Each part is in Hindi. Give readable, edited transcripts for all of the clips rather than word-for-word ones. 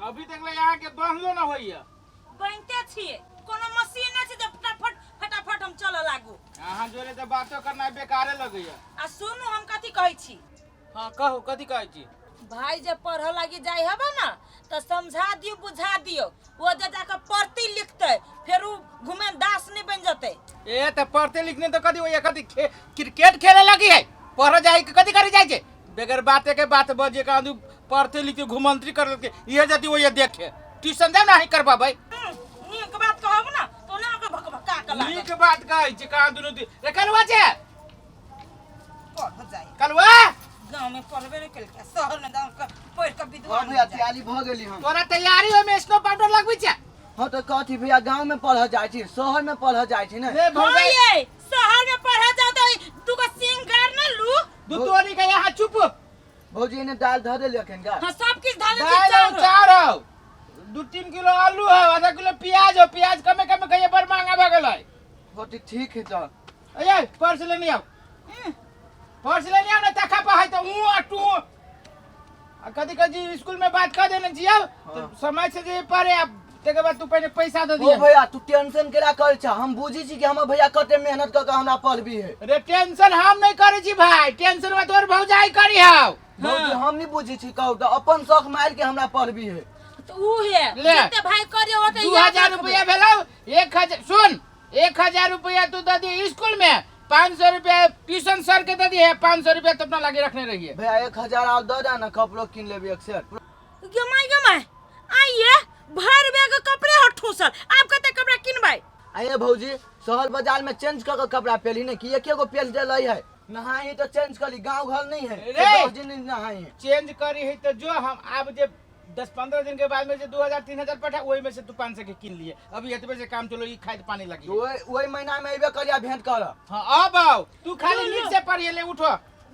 अभी तक ले यहाँ के बनलो ना होइए बनते छिए कोनो मशीन है जे फटाफट फटाफट हम चल लागू यहाँ जोरे तो बातों करना बेकारे लगैया आ सुनु हम कथी कहै छी हाँ कहू कथी कहै छी भाई जब पढ़ लगी जाय हबे ना तो समझा दियो बुझा दियो वो जे जाके पढ़ती लिखते फिर उ घुमे दास नहीं बन जते ए तो पढ़ते लिखने तो कदी होइए कदी क्रिकेट खेले लगी है पढ़ जाए के कदी करे जाय छे बगैर बाते के बात बजे का आदू पढ़ते लिखे घुमंत्री कर के ये जति होइए देखे ट्यूशन दे ना ही करबा भाई नीक बात कहब ना तो ना के भकभका के लागे नीक बात कहै छी का दुनु दी रे कलवा छे पढ़ जाय कलवा गांव में पढ़बे नहीं केलके शहर में गांव के पढ़ के विद्वान भैया तैयारी भ गेली हम तोरा तैयारी हो में स्नो पाउडर लगबै छे हां तो कथी भैया गांव में पढ़ जाय छी शहर में पढ़ जाय छी ने रे भौजा ये शहर में पढ़ जाओ तो दुगो सिंगार न लू दू तोरी के यहाँ चुप भौजी ने दाल ध दे लेकिन का हां सब कुछ धान दाल चार हो 2-3 किलो आलू है आधा किलो प्याज हो प्याज कमे कमे कहिए बड़ महंगा भ गेलै होती ठीक है तो अये पर्स लेनी आओ पर्स लेनी आओ ना तखा पा है तो ऊ टू आ कदी कदी स्कूल में बात कर देने जिया तो समय से जे परे अब तेके बाद तू पहले पैसा दे ओ दिया भैया तू टेंशन केला कर छ हम बुझी छी कि हमर भैया कते मेहनत क के हमरा पढ़बी है रे टेंशन हम नहीं करे छी भाई टेंशन में तोर भौजाई करी हाउ भौजी हम नहीं बुझी छी कहू तो अपन शौक मार के हमरा पढ़बी है तो ऊ है जितने भाई करियो ओते 2000 रुपया भेलो 1000 सुन 1000 रुपया तू दे दी स्कूल में 500 रुपया ट्यूशन सर के दे दी है 500 रुपया तो अपना लगे रखने रहिए भैया 1000 और दे दे ना कपड़ो किन लेबे एक सेट गमाई आइए भर बैग कपड़े हो ठूसल आप कते कपड़ा किनबै आइए भौजी शहर बाजार में चेंज क के कपड़ा पेली ने कि एके गो पेल दे लई है नहाई तो चेंज करी गांव घर नहीं है रे! तो भौजी नहीं नहाई है चेंज करी है तो जो हम अब जे 10-15 दिन के बाद में जो 2000-3000 पठा वही में से तू 500 के किन लिए अभी एतबे से काम चलो ई खाद पानी लगी वही महीना में अइबे करिया भेंट कर हां अब आओ तू खाली नीचे से पढ़िए ले उठो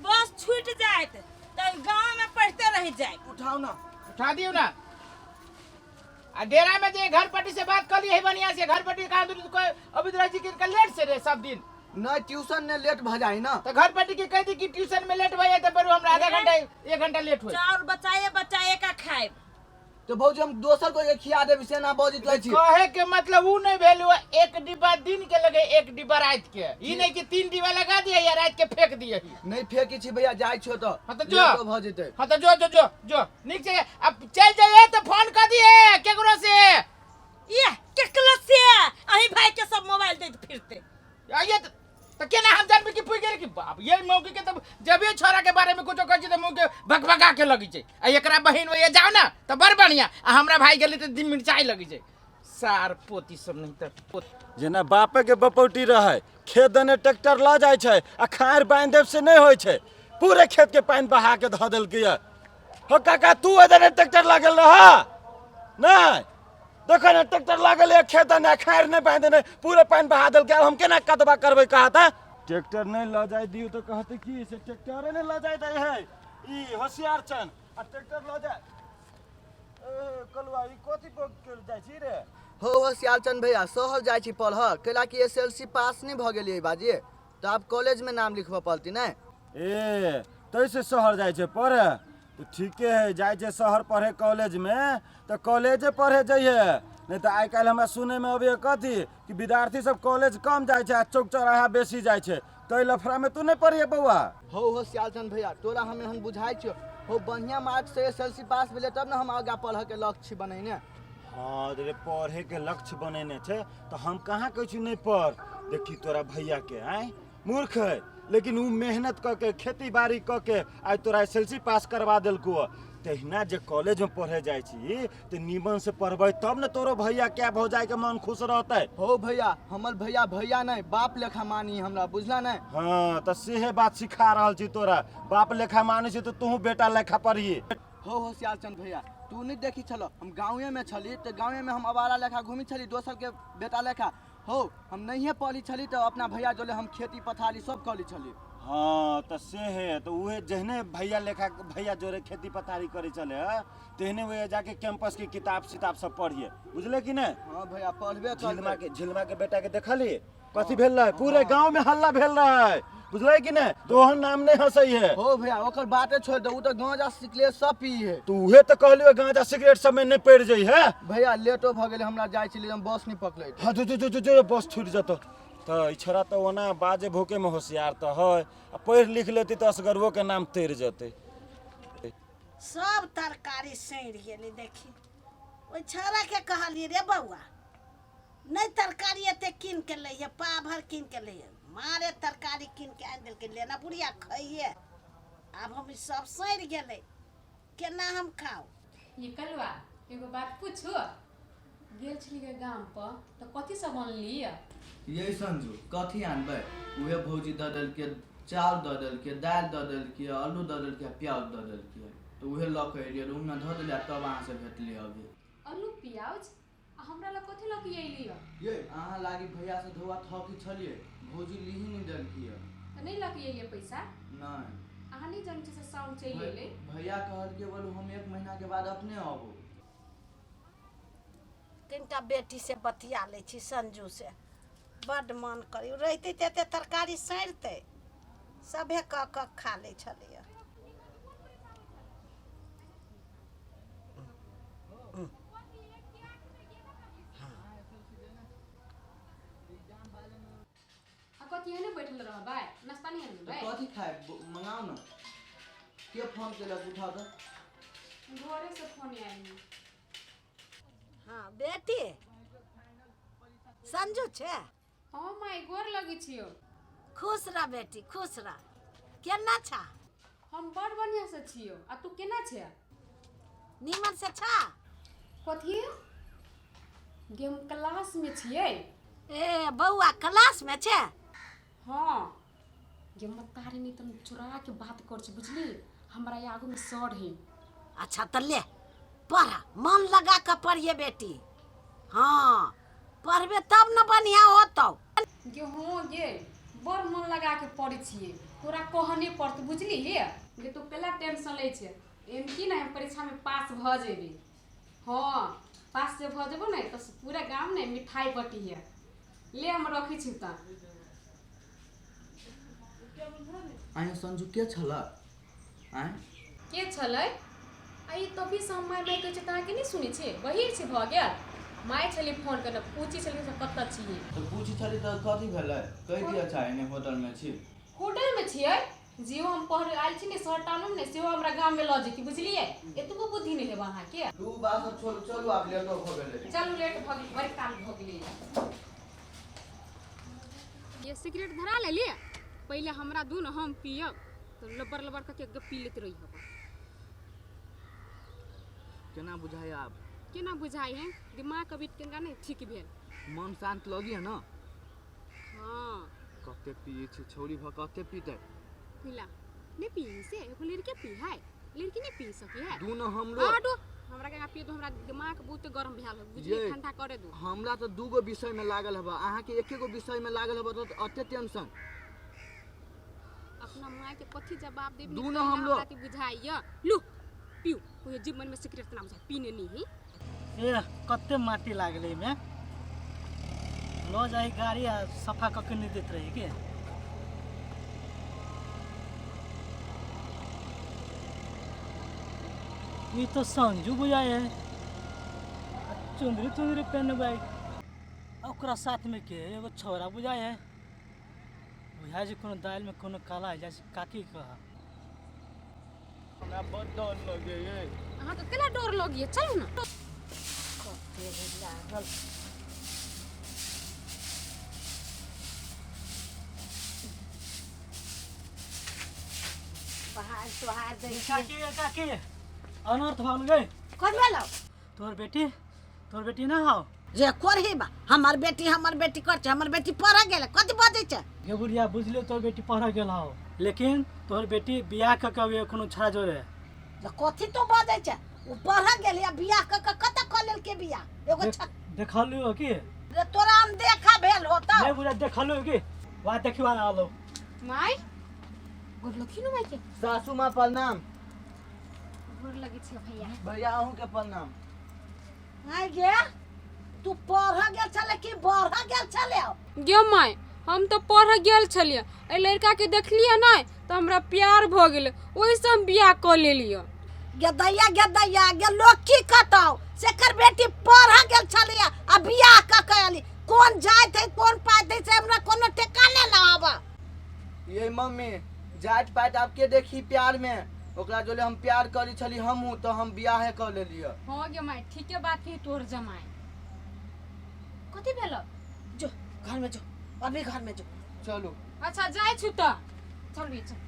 बस छूट जाए तो गांव में पढ़ते रह जाए उठाओ ना उठा दियो ना आ डेरा में जे घर पट्टी से बात कर ली है बढ़िया से घर पट्टी कहां दूर कोई अभी तो जी के लेट से रे सब दिन न ट्यूशन ने लेट भ जाई ना तो घर पट्टी के कह दी कि ट्यूशन में लेट भइए तो पर हमरा आधा घंटा 1 घंटा लेट होई चार बचाए का खाए तो भौजी हम दोसर को ये खिया देबे से ना बौजी तो छी कहे के मतलब ऊ नहीं भेलु एक डिब्बा दिन के लगे एक डिब्बा रात के ई नहीं कि 3 डिब्बा लगा दिए या रात के फेंक दिए नहीं फेंकी छी भैया जाय छो तो हां तो जो भ जेते हां तो जो नीक से अब चल जाइए तो फोन कर दिए केकरो से ये केकलो से अही भाई के सब मोबाइल दे फिरते आइए तो केना हम जानबे कि पुइ गेल कि बाप ये मौके के तब जब ये छोरा के बारे में कुछ कहै छै त मौके भगभगा के लगी छै आ एकरा बहिन होए जाओ ना तो बड़ बढ़िया आ हमरा भाई गेली त दिन मिर्चाई लगी छै सार पोती सब नहीं त जेना बापे के बपौटी रहे खेत दने ट्रैक्टर ल जाय छै आ खार बांध देब से नहीं होय छै पूरे खेत के पानी बहा के ध देल के हो काका तू एदने ट्रैक्टर लागल रहा नहीं देखो ना ट्रैक्टर लागल है खेत दने खार नहीं बांध देने पूरे पानी बहा देल के हम केना कदबा करबै कहा था ट्रैक्टर नहीं ल जाय दियो तो कहते की से ट्रैक्टर नहीं ल जाय दे है ई होशियार छन आ ट्रैक्टर ल जाय कलवा ई कथि कर जाय छी रे हो सियालचंद भैया शहर जाय छी पढ़ केला कि एसएलसी पास नहीं भ गेलिए बाजी तो आप कॉलेज में नाम लिखवा पड़ती ना ए तैसे शहर जाय छे पढ़े तो ठीके है जाय छे शहर पढ़े कॉलेज में तो कॉलेजे पढ़े जाइए नहीं तो आई काल हमरा सुने में अभी कथी कि विद्यार्थी सब कॉलेज कम जाय छे चौक चौराहा बेसी जाय छे तो लफड़ा में तू नहीं पढ़िए बउआ हो सियालचंद भैया तोरा हमें हम बुझाई छियो हो बढ़िया मार्क्स से एसएलसी पास भेले तब ना हम आगे पढ़ के लक्ष्य बनैने हाँ रे पढ़े के लक्ष्य बनेने छे तो हम कहाँ कहै छी नहीं पढ़ देखी तोरा भैया के आय मूर्ख है लेकिन उ मेहनत क के खेती बाड़ी क के आज तोरा एसएलसी पास करवा देलको तहिना जे कॉलेज में पढ़े जाय छी तो निमन से पढ़बै तब न तोरो भैया क्या भौजाई के मन खुश रहते हो भैया हमर भैया भैया नहीं बाप लेखा मानी हमरा बुझला नहीं हाँ तो सेहे बात सिखा रहल छी तोरा बाप लेखा माने छी तो तू बेटा लेखा पढ़िए हो सियालचंद भैया तू नहीं देखी छलो हम गाँवे में छली तो गाँवे में हम अवारा लेखा घूमी छली दोसर के बेटा लेखा हो हम नहीं पढ़ी छली तो अपना भैया जोले हम खेती पथारी सब कली छली हाँ तो से है तो उहे जहने भैया लेखा भैया जोरे खेती पथारी करे चले है तेहने वे जाके कैंपस की किताब सिताब सब पढ़िए बुझले कि नहीं। हाँ भैया पढ़बे झिलमा के बेटा के देखली कथी भेल रहा है पूरे गांव में हल्ला भेल रहा है बुझले कि नहीं तोहर नाम नहीं हंसई है। हो भैया ओकर बाते छोड़ दे उ तो गांजा सिगरेट सब पी है। तू उहे तो कहलियो गांजा सिगरेट सब में नहीं पड़ जाई है। भैया लेटो भ गेले हमरा जाय छली हम बस नहीं पकड़े। हाँ जो बस छूट जतो तो ई छोरा तो ओना बाजे भूके में होशियार तो है पढ़ लिख लेती तो असगरवो के नाम तेर जते। सब तरकारी सड़ गेली देखी ओइ छौरा के कहली रे बउआ नहीं तरकारी एते कीन के लइहे पा भर कीन के लइहे मारे तरकारी कीन के आन देलके लेना बुढ़िया खइए अब हम ई सब सड़ गेले केना हम खाओ। ये कलवा एगो बात पूछो गेल छली के गांव पर तो कथी सब बनली यही संजू कथी आनबे उहे भौजी द देल के चावल द देल के दाल द देल के आलू द देल के प्याज द देल के तो उहे ल के एलिए रूम में ध देलिए तब अहाँ से भेटलिए अभी। आलू प्याज हमरा ला कथी ला के अइली ये अहाँ लागी भैया से धोआ थकी छलिए भौजी लिही नहीं देल की तो नहीं ला के अइली पैसा नहीं अहाँ नहीं जान से साउंड चाहिए ले भैया कहल के बोलू हम 1 महीना के बाद अपने आबू। तीनटा बेटी से बतिया ले छी संजू से बड मन करी रहते तेते तरकारी सड़ते सभे क खा ले छलिए। कथी है ना बैठल रह भाई नाश्ता नहीं है भाई कथी खाए मंगाओ ना के फोन केलक उठा दो घरे से फोन आइल। हाँ बेटी संजू छे हां माई गोर लगी छियो खुश रह बेटी खुश रह केना छा हम बड़ बढ़िया से छियो आ तू केना छे नीमन से छा कथी गेम क्लास में छिए ए बउआ क्लास में छे हाँ ये मत तारी नहीं तुम चुरा के बात कर छी बुझली हमरा आगू में सड़ है। अच्छा तो ले पढ़ा मन लगा कर पढ़िए बेटी हाँ पढ़बे तब न बढ़िया होतो। गे हो गे बड़ मन लगा के पढ़ी छिए तोरा कहने पड़त बुझली हे गे तू केला टेंशन ले छे एम की ना हम परीक्षा में पास भ जेबी। हाँ पास जे भ जेबो ना तो पूरा गांव में मिठाई बटी है ले हम रखी छी त आइ संजू के छला आइ के छलै आई तभी समय में कहै छै ता के नहीं सुनी छे वही छे भ गेल माय छली फोन करने पूछी छली से कत्ता छिए तो पूछी छली त कथी भेलै कह दिया चाहे ने होटल में छी होटल में छिए जियो हम पढ़ आइल छी ने सरटानो ने सेहो हमरा गांव में ल जेती बुझलिए एतबो बुद्धि नहीं है वहां के तू बात छोड़ चलू आप लेट हो गेले चल लेट भ गेल बड़ी काम भ गेली। ये सिगरेट धरा ले लिए पहले हमरा दू न हम पियब तो लबर लबर करके पी लेते रही हो केना बुझाई आप केना बुझाई है दिमाग कभी केना नहीं ठीक भेल मन शांत लगी है ना। हां कते पिए छी छोरी भ कते पीते पिला नहीं पी से एगो लड़के पी है लड़की नहीं पी सकी है दू न हमरो आडो हमरा के पिए तो हमरा दिमाग बहुत गरम भेल है बुझली ठंडा करे दो हमरा तो दूगो विषय में लागल हबा अहाँ के एकेगो विषय में लागल हबा तो अते टेंशन अपना माय के कथी जवाब देबी दू न हमरो बात बुझाइया लू पियो कोई जीवन में सिगरेट ना बुझाई पीने नहीं ए कते माटी लागले में लो जाई गाड़ी आ सफा क के नहीं देत रही के ये तो संजू बुझाए है चुंदरी पहने भाई ओकरा साथ में के एगो छोरा बुझाए है बुझा जे कोनो दाल में कोनो काला है जैसे काकी कहा हमरा बहुत डर लगे ये हां तो केला डर लगिए चल ना कते लागल बाहर सुहार दे काकी अनर्थ भाग गए कौन भेलो तोर बेटी ना हो जे करही बा हमर बेटी कर छै हमर बेटी पढ़ गेले कथि बजै छै ये बुढ़िया बुझलियो तोर बेटी पढ़ गेल हो लेकिन तोर बेटी बियाह क के कोनो छड़ा जोरे जे कथि तो बजै छै उ पढ़ गेल या बियाह क के कत क लेल के बियाह एगो देखलियो कि रे तोरा हम देखा भेल होता नहीं बुढ़िया देखलियो कि वा देखिवा ना आलो माय गोर लगी नु माई के सासू माँ प्रणाम। गोर लगी छे भैया भैया अहूँ के प्रणाम। आइ गे तू पढ़ गेल छले कि बढ़ गेल छले गे माई हम तो पढ़ गेल छलिए ए लड़का के देखलिए ना तो हमरा प्यार भ गेल ओहि से हम बियाह क लेलिए गे दैया गे लोग की कताओ सेकर बेटी पढ़ गेल छले आ बियाह क कयली कौन जात है कौन पात है से हमरा कोनो ठिकाने ना आबा। ये मम्मी जात पात आपके देखी प्यार में ओकरा जोले हम प्यार करी छली हमहू तो हम बियाह कर लेलिए। हां गे माई ठीके बात है तोर जमाई कथि भेल जो घर में जो अभी घर में जो चलू अच्छा जाय छु त चल भी चल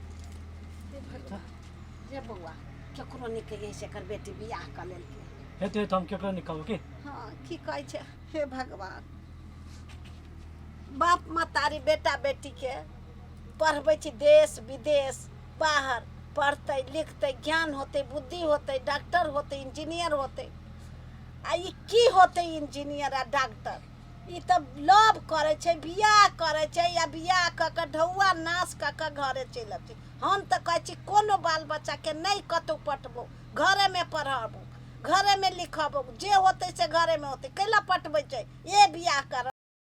जे बउआ केकरो नहीं कहिए सेकर बेटी बियाह क लेलके हेतै त हम केकरो नहीं कहू की हाँ की कहै छै हे भगवान बाप मतारी बेटा बेटी के पढ़बै छी देश विदेश बाहर पढ़तै लिखतै ज्ञान होतै बुद्धि होतै डॉक्टर होतै इंजीनियर होतै आ ई की होतै इंजीनियर आ डॉक्टर ई तऽ लव करे छै बियाह करे छै या बियाह क के ढौआ नाश क के घरे चलि अबतै। हम तऽ कहै छी कोनो बाल बच्चा के नहीं कतौ पटबो घरे में पढ़ाबो घरे में लिखबो जे होतै से घरे में होतै कैला पटबै छै ए बियाह कर